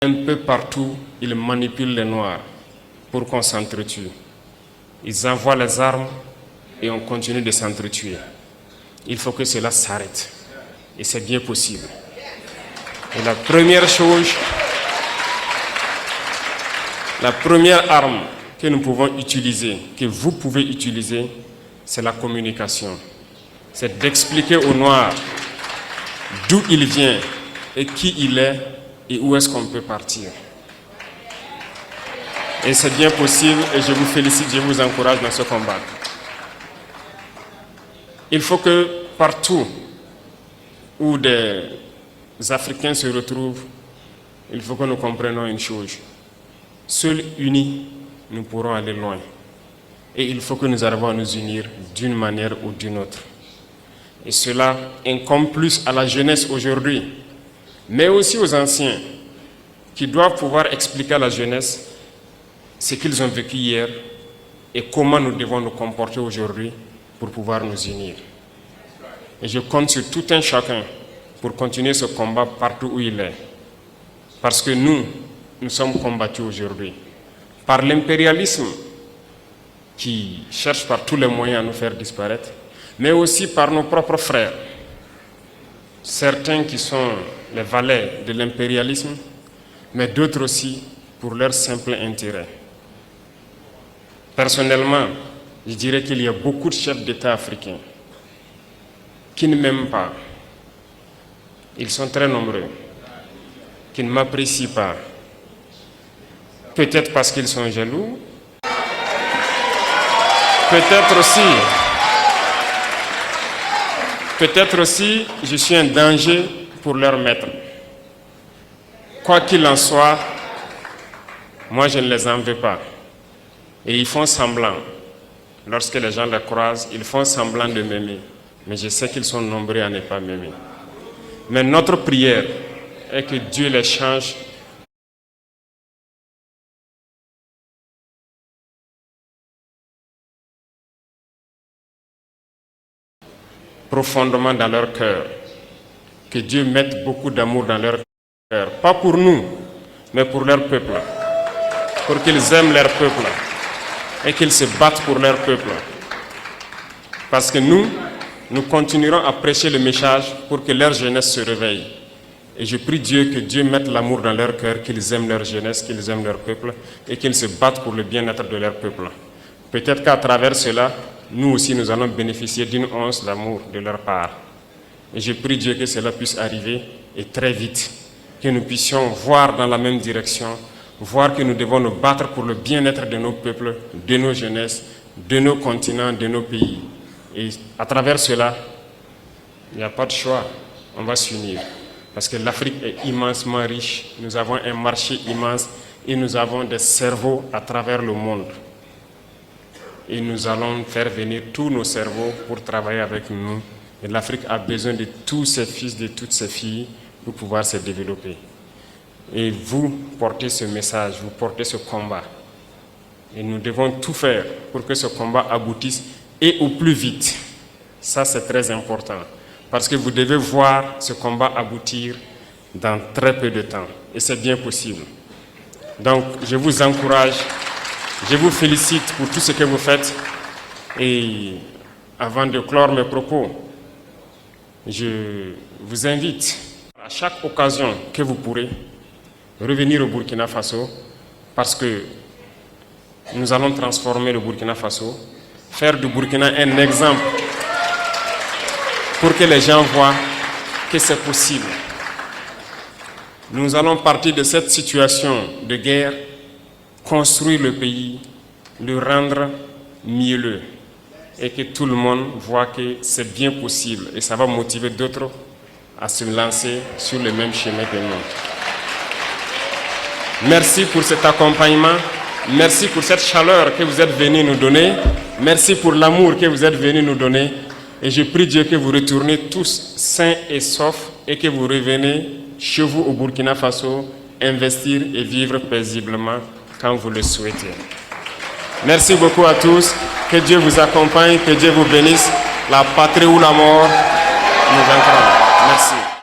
Un peu partout, ils manipulent les Noirs pour qu'on s'entretue. Ils envoient les armes et on continue de s'entretuer. Il faut que cela s'arrête. Et c'est bien possible. Et la première chose, la première arme que nous pouvons utiliser, que vous pouvez utiliser, c'est la communication. C'est d'expliquer aux Noirs d'où il vient et qui il est et où est-ce qu'on peut partir. Et c'est bien possible et je vous félicite, je vous encourage dans ce combat. Il faut que partout où des Africains se retrouvent, il faut que nous comprenions une chose. Seuls unis, nous pourrons aller loin. Et il faut que nous arrivions à nous unir d'une manière ou d'une autre. Et cela incombe plus à la jeunesse aujourd'hui, mais aussi aux anciens, qui doivent pouvoir expliquer à la jeunesse ce qu'ils ont vécu hier et comment nous devons nous comporter aujourd'hui pour pouvoir nous unir. Et je compte sur tout un chacun pour continuer ce combat partout où il est. Parce que nous sommes combattus aujourd'hui par l'impérialisme qui cherche par tous les moyens à nous faire disparaître, mais aussi par nos propres frères. Certains qui sont les valets de l'impérialisme, mais d'autres aussi pour leur simple intérêt. Personnellement, je dirais qu'il y a beaucoup de chefs d'État africains qui ne m'aiment pas. Ils sont très nombreux, qui ne m'apprécient pas. Peut-être parce qu'ils sont jaloux, peut-être aussi, je suis un danger pour leur maître. Quoi qu'il en soit, moi je ne les en veux pas. Et ils font semblant. Lorsque les gens les croisent, ils font semblant de m'aimer. Mais je sais qu'ils sont nombreux à ne pas m'aimer. Mais notre prière est que Dieu les change profondément dans leur cœur. Que Dieu mette beaucoup d'amour dans leur cœur. Pas pour nous, mais pour leur peuple. Pour qu'ils aiment leur peuple. Et qu'ils se battent pour leur peuple. Parce que nous continuerons à prêcher le message pour que leur jeunesse se réveille. Et je prie Dieu que Dieu mette l'amour dans leur cœur, qu'ils aiment leur jeunesse, qu'ils aiment leur peuple et qu'ils se battent pour le bien-être de leur peuple. Peut-être qu'à travers cela, nous aussi nous allons bénéficier d'une once d'amour de leur part. Et je prie Dieu que cela puisse arriver et très vite, que nous puissions voir dans la même direction, voir que nous devons nous battre pour le bien-être de nos peuples, de nos jeunesses, de nos continents, de nos pays. Et à travers cela, il n'y a pas de choix, on va s'unir. Parce que l'Afrique est immensement riche, nous avons un marché immense et nous avons des cerveaux à travers le monde. Et nous allons faire venir tous nos cerveaux pour travailler avec nous. Et l'Afrique a besoin de tous ses fils, de toutes ses filles pour pouvoir se développer. Et vous portez ce message, vous portez ce combat. Et nous devons tout faire pour que ce combat aboutisse et au plus vite. Ça, c'est très important. Parce que vous devez voir ce combat aboutir dans très peu de temps. Et c'est bien possible. Donc, je vous encourage, je vous félicite pour tout ce que vous faites. Et avant de clore mes propos, je vous invite à chaque occasion que vous pourrez revenir au Burkina Faso parce que nous allons transformer le Burkina Faso, faire du Burkina un exemple pour que les gens voient que c'est possible. Nous allons partir de cette situation de guerre, construire le pays, le rendre mielleux et que tout le monde voit que c'est bien possible et ça va motiver d'autres à se lancer sur le même chemin que nous. Merci pour cet accompagnement, merci pour cette chaleur que vous êtes venus nous donner, merci pour l'amour que vous êtes venus nous donner et je prie Dieu que vous retournez tous sains et saufs et que vous revenez chez vous au Burkina Faso, investir et vivre paisiblement quand vous le souhaitez. Merci beaucoup à tous, que Dieu vous accompagne, que Dieu vous bénisse, la patrie ou la mort, nous vaincrons. Merci.